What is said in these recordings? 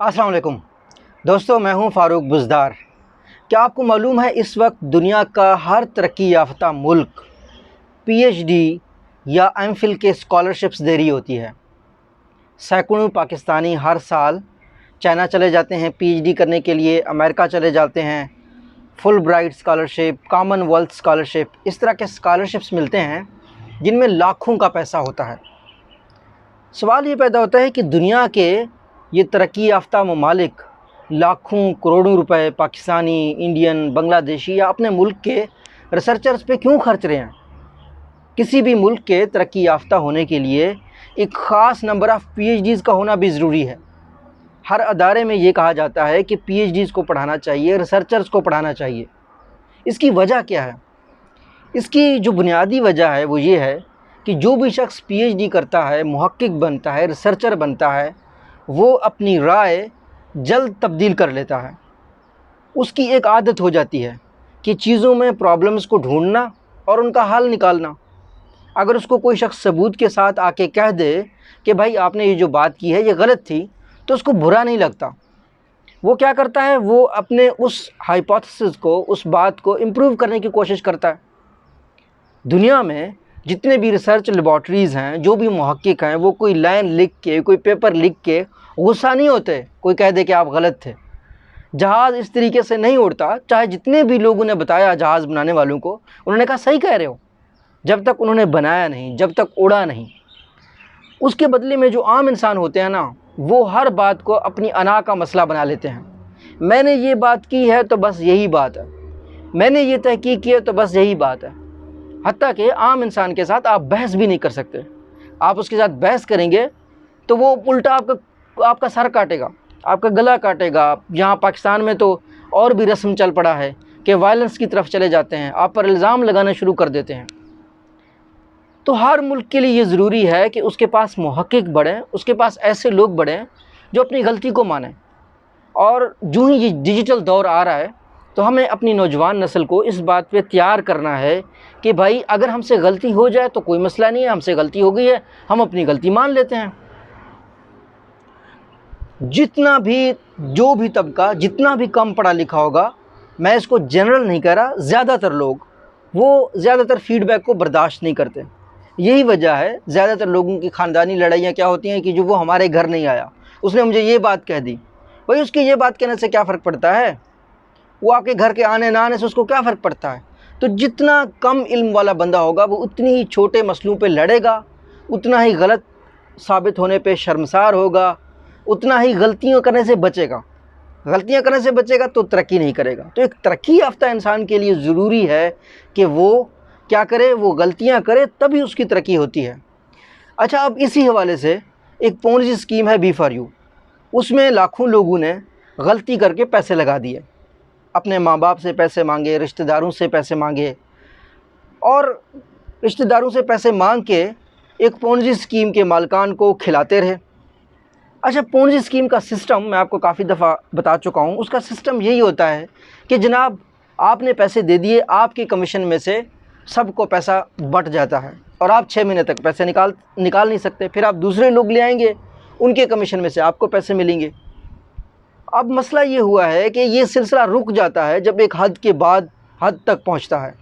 अस्सलाम वालेकुम दोस्तों, मैं हूं फारूक बुज़दार। क्या आपको मालूम है इस वक्त दुनिया का हर तरक्की याफ्ता मुल्क पीएचडी या एमफिल के स्कॉलरशिप्स दे रही होती है। सैकड़ों पाकिस्तानी हर साल चाइना चले जाते हैं पीएचडी करने के लिए, अमेरिका चले जाते हैं। Full bright scholarship, Commonwealth scholarship, इस तरह के स्कॉलरशिप्स मिलते हैं जिनमें लाखों का पैसा होता है। सवाल ये पैदा होता है कि दुनिया के ये तरक्की याफ्ता ममालिक लाखों करोड़ों रुपए पाकिस्तानी, इंडियन, बांग्लादेशी या अपने मुल्क के रिसर्चर्स पे क्यों खर्च रहे हैं। किसी भी मुल्क के तरक्की याफ्ता होने के लिए एक ख़ास नंबर ऑफ़ पीएचडीज़ का होना भी ज़रूरी है। हर अदारे में ये कहा जाता है कि पीएचडीज़ को पढ़ाना चाहिए, रिसर्चर्स को पढ़ाना चाहिए। इसकी वजह क्या है? इसकी जो बुनियादी वजह है वो ये है कि जो भी शख्स पीएचडी करता है, मुहक्किक बनता है, रिसर्चर बनता है, वो अपनी राय जल्द तब्दील कर लेता है। उसकी एक आदत हो जाती है कि चीज़ों में प्रॉब्लम्स को ढूंढना और उनका हल निकालना। अगर उसको कोई शख्स सबूत के साथ आके कह दे कि भाई आपने ये जो बात की है ये गलत थी, तो उसको बुरा नहीं लगता। वो क्या करता है, वो अपने उस हाइपोथेसिस को, उस बात को इम्प्रूव करने की कोशिश करता है। दुनिया में जितने भी रिसर्च लेबॉर्ट्रीज़ हैं, जो भी मुहक्किक हैं, वो कोई लाइन लिख के, कोई पेपर लिख के गुस्सा नहीं होते कोई कह दे कि आप गलत थे। जहाज़ इस तरीके से नहीं उड़ता, चाहे जितने भी लोगों ने बताया जहाज़ बनाने वालों को, उन्होंने कहा सही कह रहे हो, जब तक उन्होंने बनाया नहीं, जब तक उड़ा नहीं। उसके बदले में जो आम इंसान होते हैं ना, वो हर बात को अपनी अना का मसला बना लेते हैं। मैंने ये बात की है तो बस यही बात है, मैंने ये तहकीक की है तो बस यही बात है। हत्ता कि आम इंसान के साथ आप बहस भी नहीं कर सकते। आप उसके साथ बहस करेंगे तो वो उल्टा आपका सर काटेगा, आपका गला काटेगा। यहाँ पाकिस्तान में तो और भी रस्म चल पड़ा है कि वायलेंस की तरफ चले जाते हैं, आप पर इल्ज़ाम लगाना शुरू कर देते हैं। तो हर मुल्क के लिए ये ज़रूरी है कि उसके पास मुहक्किक बढ़ें, उसके पास ऐसे लोग बढ़ें जो अपनी गलती को मानें। और जो ही ये डिजिटल दौर आ रहा है, तो हमें अपनी नौजवान नस्ल को इस बात पे तैयार करना है कि भाई अगर हमसे गलती हो जाए तो कोई मसला नहीं है, हमसे गलती हो गई है, हम अपनी गलती मान लेते हैं। जितना भी, जो भी तबका जितना भी कम पढ़ा लिखा होगा, मैं इसको जनरल नहीं कह रहा, ज़्यादातर लोग वो ज़्यादातर फ़ीडबैक को बर्दाश्त नहीं करते। यही वजह है ज़्यादातर लोगों की ख़ानदानी लड़ाइयाँ क्या होती हैं कि जो वो हमारे घर नहीं आया, उसने मुझे ये बात कह दी। भाई उसकी ये बात कहने से क्या फ़र्क पड़ता है? वो आपके घर के आने ना आने से उसको क्या फ़र्क पड़ता है? तो जितना कम इल्म वाला बंदा होगा वो उतनी ही छोटे मसलों पे लड़ेगा, उतना ही गलत साबित होने पे शर्मसार होगा, उतना ही गलतियां करने से बचेगा। गलतियां करने से बचेगा तो तरक्की नहीं करेगा। तो एक तरक्की याफ्ता इंसान के लिए ज़रूरी है कि वो क्या करे, वो गलतियां करे, तभी उसकी तरक्की होती है। अच्छा, अब इसी हवाले से एक पोंजी स्कीम है B4U। उसमें लाखों लोगों ने गलती करके पैसे लगा दिए, अपने माँ बाप से पैसे मांगे, रिश्तेदारों से पैसे मांगे, और रिश्तेदारों से पैसे मांग के एक पोंजी स्कीम के मालिकान को खिलाते रहे। अच्छा, पोंजी स्कीम का सिस्टम मैं आपको काफ़ी दफ़ा बता चुका हूँ। उसका सिस्टम यही होता है कि जनाब आपने पैसे दे दिए, आपकी कमीशन में से सबको पैसा बट जाता है और आप 6 महीने तक पैसे निकाल नहीं सकते। फिर आप दूसरे लोग ले आएंगे, उनके कमीशन में से आपको पैसे मिलेंगे। अब मसला ये हुआ है कि ये सिलसिला रुक जाता है जब एक हद के बाद हद तक पहुंचता है,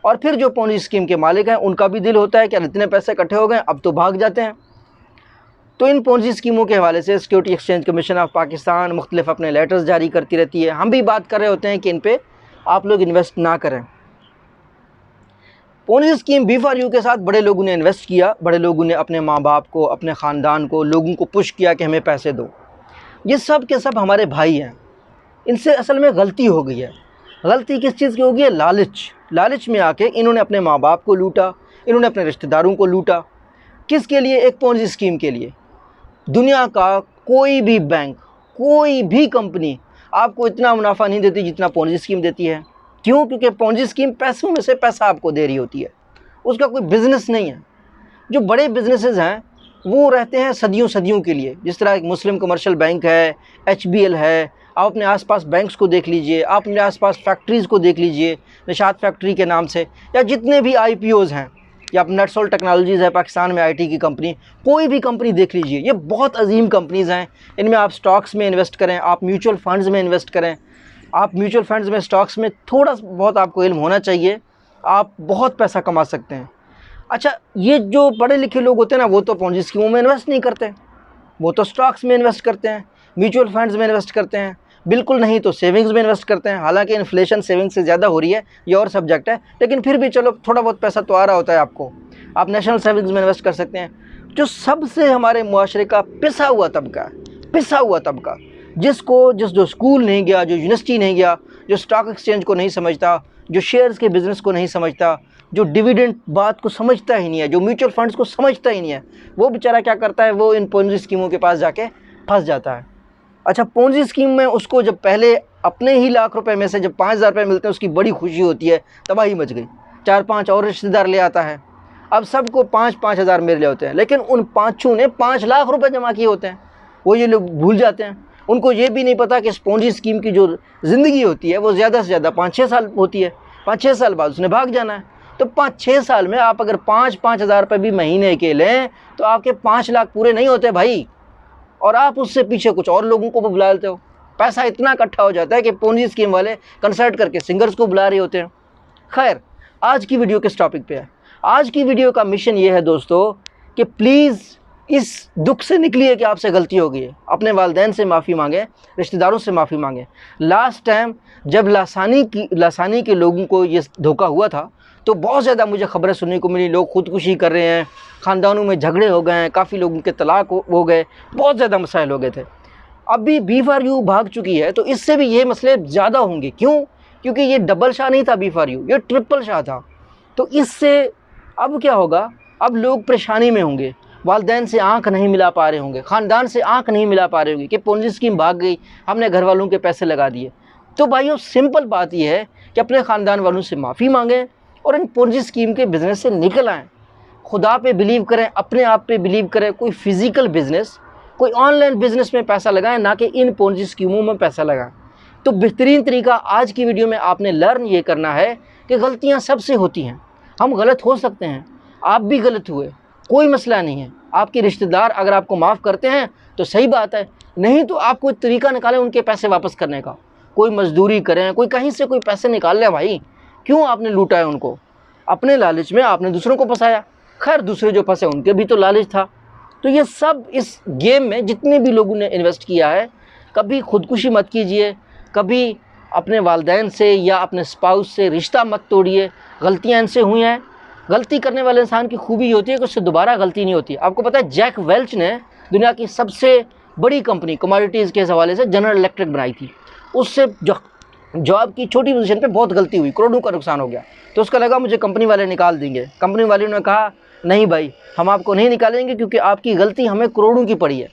और फिर जो पोंजी स्कीम के मालिक हैं उनका भी दिल होता है कि इतने पैसे इकट्ठे हो गए, अब तो भाग जाते हैं। तो इन पोंजी स्कीमों के हवाले से security exchange commission of Pakistan मुख्तलिफ अपने लेटर्स जारी करती रहती है। हम भी बात कर रहे होते हैं कि इन पर आप लोग इन्वेस्ट ना करें। पोंजी स्कीम B4U के साथ बड़े लोगों ने इन्वेस्ट किया, बड़े लोगों ने अपने माँ बाप को, अपने ख़ानदान को, लोगों को पुश किया कि हमें पैसे दो। ये सब के सब हमारे भाई हैं। इनसे असल में गलती हो गई है। गलती किस चीज़ की हो गई है? लालच में आके इन्होंने अपने माँ बाप को लूटा, इन्होंने अपने रिश्तेदारों को लूटा। किसके लिए? एक पोंजी स्कीम के लिए। दुनिया का कोई भी बैंक, कोई भी कंपनी आपको इतना मुनाफा नहीं देती जितना पोंजी स्कीम देती है। क्यों? क्योंकि पोंजी स्कीम पैसों में से पैसा आपको दे रही होती है, उसका कोई बिज़नेस नहीं है। जो बड़े बिजनेसेस हैं वो रहते हैं सदियों सदियों के लिए। जिस तरह एक मुस्लिम कमर्शियल बैंक है, HBL है, आप अपने आसपास बैंक्स को देख लीजिए, आप अपने आसपास फैक्ट्रीज़ को देख लीजिए, निशात फैक्ट्री के नाम से, या जितने भी IPOs हैं, یا نٹسول ٹیکنالوجیز ہے پاکستان میں IT کی کمپنی، کوئی بھی کمپنی دیکھ لیجئے، یہ بہت عظیم کمپنیز ہیں. ان میں آپ سٹاکس میں انویسٹ کریں، آپ میوچول فنڈز میں انویسٹ کریں. آپ میوچول فنڈز میں، سٹاکس میں تھوڑا بہت آپ کو علم ہونا چاہیے، آپ بہت پیسہ کما سکتے ہیں. اچھا، یہ جو پڑھے لکھے لوگ ہوتے ہیں نا، وہ تو پونجی اسکیموں میں انویسٹ نہیں کرتے، وہ تو سٹاکس میں انویسٹ کرتے ہیں، میوچول فنڈز میں انویسٹ کرتے ہیں، بالکل نہیں تو سیونگز میں انویسٹ کرتے ہیں. حالانکہ انفلیشن سیونگ سے زیادہ ہو رہی ہے، یہ اور سبجیکٹ ہے، لیکن پھر بھی چلو تھوڑا بہت پیسہ تو آ رہا ہوتا ہے آپ کو. آپ نیشنل سیونگز میں انویسٹ کر سکتے ہیں. جو سب سے ہمارے معاشرے کا پسا ہوا طبقہ، جو اسکول نہیں گیا، جو یونیورسٹی نہیں گیا، جو اسٹاک ایکسچینج کو نہیں سمجھتا، جو شیئرز کے بزنس کو نہیں سمجھتا، جو ڈیویڈنڈ بات کو سمجھتا ہی نہیں ہے، جو میوچول فنڈز کو سمجھتا ہی نہیں ہے، وہ بیچارہ کیا کرتا ہے، وہ ان پونجی اسکیموں کے پاس جا کے پھنس جاتا ہے. اچھا، پونجی اسکیم میں اس کو جب پہلے اپنے ہی لاکھ روپے میں سے جب 5,000 روپے ملتے ہیں، اس کی بڑی خوشی ہوتی ہے، تباہی مچ گئی. 4-5 اور رشتہ دار لے آتا ہے، اب سب کو 5-5 ہزار میرے لیے ہوتے ہیں، لیکن ان پانچوں نے 5 لاکھ روپے جمع کیے ہوتے ہیں. وہ یہ لوگ بھول جاتے ہیں. ان کو یہ بھی نہیں پتا کہ اس پونجی اسکیم کی جو زندگی ہوتی ہے وہ زیادہ سے زیادہ 5-6 سال ہوتی ہے. 5-6 سال بعد اس نے بھاگ جانا ہے. تو 5-6 سال میں آپ اگر 5-5 ہزار روپے بھی مہینے کے لیں تو آپ کے 5 لاکھ پورے نہیں ہوتے بھائی. اور آپ اس سے پیچھے کچھ اور لوگوں کو بھی بلا لیتے ہو. پیسہ اتنا اکٹھا ہو جاتا ہے کہ پونجی اسکیم والے کنسرٹ کر کے سنگرز کو بلا رہے ہوتے ہیں. خیر، آج کی ویڈیو کس ٹاپک پہ ہے؟ آج کی ویڈیو کا مشن یہ ہے دوستو کہ پلیز اس دکھ سے نکلیے کہ آپ سے غلطی ہو گئی ہے. اپنے والدین سے معافی مانگیں، رشتہ داروں سے معافی مانگیں. لاسٹ ٹائم جب لاسانی کے لوگوں کو یہ دھوکہ ہوا تھا تو بہت زیادہ مجھے خبریں سننے کو ملی، لوگ خودکشی کر رہے ہیں، خاندانوں میں جھگڑے ہو گئے ہیں، کافی لوگوں کے طلاق ہو گئے، بہت زیادہ مسائل ہو گئے تھے. اب بھی B4U بھاگ چکی ہے تو اس سے بھی یہ مسئلے زیادہ ہوں گے. کیوں؟ کیونکہ یہ ڈبل شاہ نہیں تھا B4U، یہ ٹرپل شاہ تھا. تو اس سے اب کیا ہوگا؟ اب لوگ پریشانی میں ہوں گے، والدین سے آنکھ نہیں ملا پا رہے ہوں گے، خاندان سے آنکھ نہیں ملا پا رہے ہوں گے کہ پونجی اسکیم بھاگ گئی، ہم نے گھر والوں کے پیسے لگا دیے. تو بھائیو، سمپل بات یہ ہے کہ اپنے خاندان والوں سے معافی مانگیں اور ان پونجی اسکیم کے بزنس سے نکل آئیں. خدا پہ بلیو کریں، اپنے آپ پہ بلیو کریں. کوئی فزیکل بزنس، کوئی آن لائن بزنس میں پیسہ لگائیں، نہ کہ ان پونجی اسکیموں میں پیسہ لگائیں. تو بہترین طریقہ آج کی ویڈیو میں آپ نے لرن یہ کرنا ہے کہ غلطیاں سب سے ہوتی ہیں، ہم غلط ہو سکتے ہیں، آپ بھی غلط ہوئے، کوئی مسئلہ نہیں ہے. آپ کے رشتہ دار اگر آپ کو معاف کرتے ہیں تو صحیح بات ہے، نہیں تو آپ کوئی طریقہ نکالیں ان کے پیسے واپس کرنے کا. کوئی مزدوری کریں، کوئی کہیں سے کوئی پیسے نکال لیں. بھائی کیوں آپ نے لوٹا ہے ان کو؟ اپنے لالچ میں آپ نے دوسروں کو پھنسایا. خیر، دوسرے جو پھنسے ان کے بھی تو لالچ تھا. تو یہ سب اس گیم میں جتنے بھی لوگوں نے انویسٹ کیا ہے، کبھی خودکشی مت کیجئے، کبھی اپنے والدین سے یا اپنے اسپاؤس سے رشتہ مت توڑیے. غلطیاں ان سے ہوئی ہیں. غلطی کرنے والے انسان کی خوبی یہ ہوتی ہے کہ اس سے دوبارہ غلطی نہیں ہوتی. آپ کو پتہ ہے جیک ویلچ نے دنیا کی سب سے بڑی کمپنی کموڈیٹیز کے حوالے سے جنرل الیکٹرک بنائی تھی. اس سے جاب کی چھوٹی پوزیشن پہ بہت غلطی ہوئی، کروڑوں کا نقصان ہو گیا. تو اس کا لگا مجھے کمپنی والے نکال دیں گے. کمپنی والوں نے کہا نہیں بھائی، ہم آپ کو نہیں نکالیں گے کیونکہ آپ کی غلطی ہمیں کروڑوں کی پڑی ہے.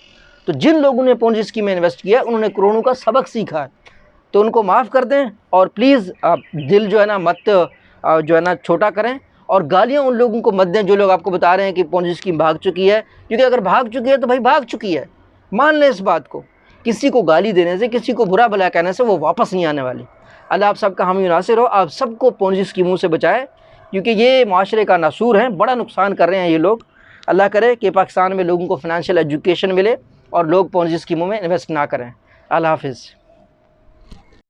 تو جن لوگوں نے پونجی اسکیم میں انویسٹ کیا انہوں نے کروڑوں کا سبق سیکھا ہے. تو ان کو معاف کر دیں اور پلیز آپ دل جو ہے نا مت جو ہے نا چھوٹا کریں، اور گالیاں ان لوگوں کو مت دیں جو لوگ آپ کو بتا رہے ہیں کہ پونجی اسکیم بھاگ چکی ہے. کیونکہ اگر بھاگ چکی ہے تو بھائی بھاگ چکی ہے، مان لیں اس بات کو. کسی کو گالی دینے سے، کسی کو برا بھلا کہنے سے وہ واپس نہیں آنے والی. اللہ آپ سب کا حامی ناصر ہو. آپ سب کو پونجی اسکیموں سے بچائے، کیونکہ یہ معاشرے کا ناسور ہیں، بڑا نقصان کر رہے ہیں یہ لوگ. اللہ کرے کہ پاکستان میں لوگوں کو فنانشیل ایجوکیشن ملے اور لوگ پونجی اسکیموں میں انویسٹ نہ کریں. اللہ حافظ.